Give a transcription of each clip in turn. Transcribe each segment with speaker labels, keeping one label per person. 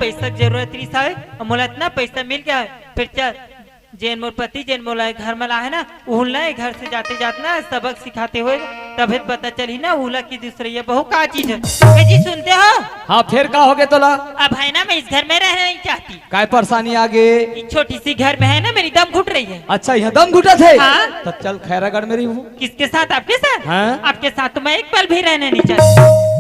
Speaker 1: पैसा जरूरत रही साहब और मोला इतना पैसा मिल गया है फिर चल जैन मोर पति जैन मोला घर में ला है ना उहला घर से जाते जाते ना सबक सिखाते हुए तभी पता चली ना उहला की दूसरी ये बहु का चीज है जी सुनते हो।
Speaker 2: हाँ फिर का हो गया तोला?
Speaker 1: अब है ना मैं इस घर में रहना नहीं चाहती।
Speaker 2: काय परेशानी आगे?
Speaker 1: छोटी सी घर में है ना मेरी दम घुट रही है।
Speaker 2: अच्छा यहाँ दम घुटा थे?
Speaker 1: हाँ?
Speaker 2: तो चल खैरागढ़ में रही हूँ।
Speaker 1: किसके साथ? आपके साथ?
Speaker 2: हाँ?
Speaker 1: आपके साथ तो मैं एक पल भी रहना नहीं चाहती।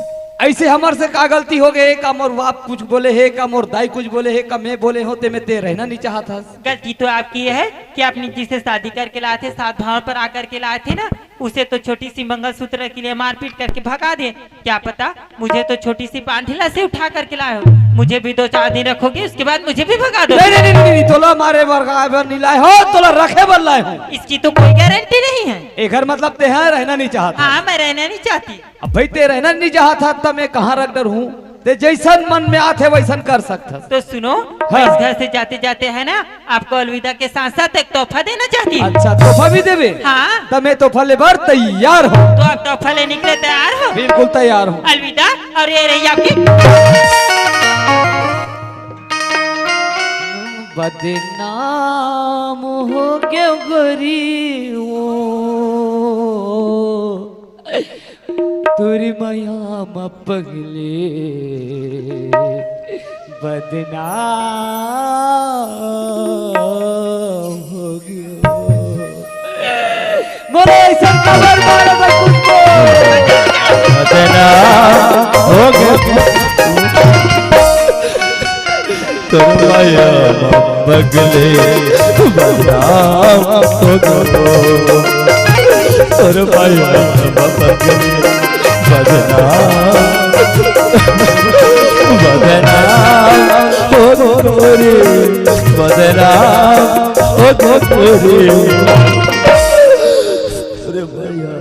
Speaker 2: ऐसे हमार से का गलती हो गई? का मोर बाप कुछ बोले है, का मोर दाई कुछ बोले है, का मैं बोले होते मैं ते रहना नहीं चाहता।
Speaker 1: गलती तो आपकी है कि आपने जिसे शादी करके लाए थे सात भाव पर आकर के लाए थे ना उसे तो छोटी सी मंगलसूत्र के लिए मारपीट करके भगा दिए। क्या पता मुझे तो छोटी सी पांढिला से उठा करके लाए हो। मुझे भी 2-4 दिन रखोगे उसके बाद मुझे भी भगा दो।
Speaker 2: नहीं, तोला मारे बर नहीं लाए हो, तोला रखे बर लाए हो।
Speaker 1: इसकी तो कोई गारंटी नहीं है।
Speaker 2: एक घर मतलब ते यहाँ रहना नहीं चाहता?
Speaker 1: हाँ मैं रहना नहीं चाहती।
Speaker 2: अब भाई ते रहना नहीं चाहता तब मैं कहाँ रख डर हूँ? ते जैसन मन में आते वैसन कर सकता।
Speaker 1: तो सुनो
Speaker 2: हाँ।
Speaker 1: इस घर से जाते जाते है ना आपको अलविदा के साथ साथ एक तोहफा देना चाहती हूँ।
Speaker 2: अच्छा तोहफा भी देवे?
Speaker 1: हाँ।
Speaker 2: तब मैं तोहफा ले बार तैयार हूँ।
Speaker 1: तो आप तोहफा लेने के लिए तैयार हो?
Speaker 2: बिल्कुल तैयार हूँ।
Speaker 1: अलविदा। और ये रही आपकी
Speaker 2: बदनाम हो क्यों गोरी तुरी मयाम पगले बदनाम हो गयो मोरे ऐसा कबर मारा था तुमको
Speaker 3: बदनाम हो गयो तुम मयाम पगले बदनाम हो गयो तुम मयाम पगले बदनाम हो गोरी बदनाम हो गोरी अरे भैया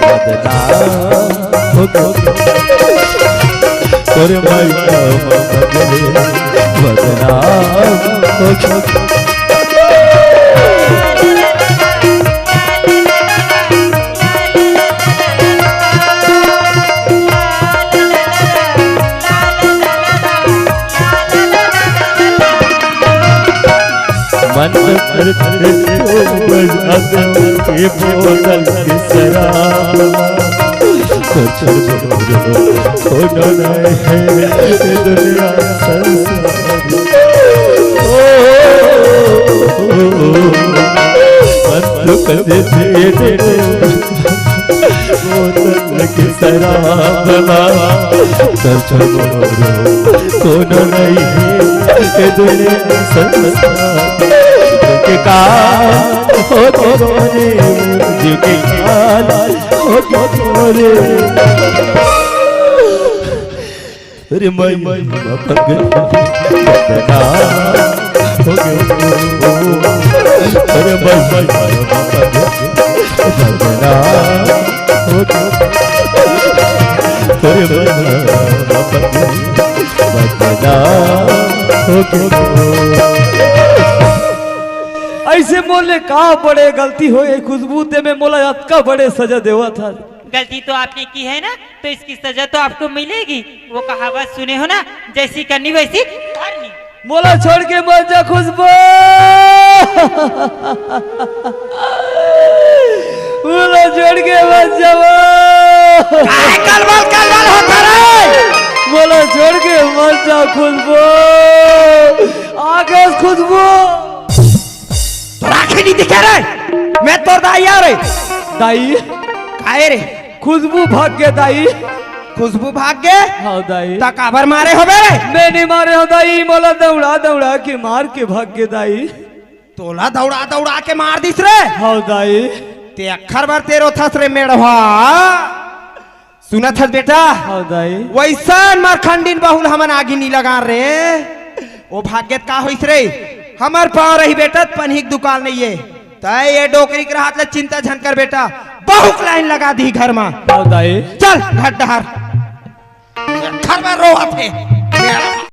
Speaker 3: बदनाम हो गोरी अरे भैया बदनाम हो गोरी मन करते बजा के बोतल की शराब होना नहीं है दुनिया संसार मन करते बोतल की शराब होना नहीं है दुनिया संसार का हो गोरे जीव के काल हो गोरे अरे मैं पगल बदना हो गयो अरे मैं पगल बदना हो गयो अरे मैं पगल बदना हो गयो।
Speaker 2: ऐसे मोले कहा बड़े गलती हो खुशबू ते में मोला अतका बड़े सजा देवा था।
Speaker 1: गलती तो आपने की है ना तो इसकी सजा तो आपको मिलेगी। वो कहावत सुने हो ना जैसी करनी वैसी करनी।
Speaker 2: मोला छोड़ के मत जा खुशबू मोला छोड़ के मत जा
Speaker 1: कलवल होता रहे।
Speaker 2: मोला छोड़ के मत जा खुशबू आगे खुशबू
Speaker 4: राखी नहीं दिखे रे मैं तो दाई आ रे
Speaker 2: दाई
Speaker 4: काहे रे
Speaker 2: खुशबू भाग गए दाई।
Speaker 4: खुशबू भाग गए?
Speaker 2: हाँ दाई।
Speaker 4: तकाबर मारे हो रे?
Speaker 2: मैं नहीं मारे हो दाई मोला दौड़ा दौड़ा के मार के भाग गए दाई।
Speaker 4: तोला दौड़ा दौड़ा के मार दिस रे?
Speaker 2: हाँ दाई।
Speaker 4: ते अखर बार तेरो थस रे मेढ़वा सुना थस बेटा?
Speaker 2: हाँ दाई।
Speaker 4: वैसा मारखंडीन बहुल हमन आगे नहीं लगा रे वो भाग्यत का होइस रे हमार पाँव रही बेटा पन्हिक दुकान नहीं है तय ये डोकरी के हाथ ले चिंता झनकर बेटा बहुत लाइन लगा दी घर में।
Speaker 2: दाई
Speaker 4: चल घर डहर घर में रो थे।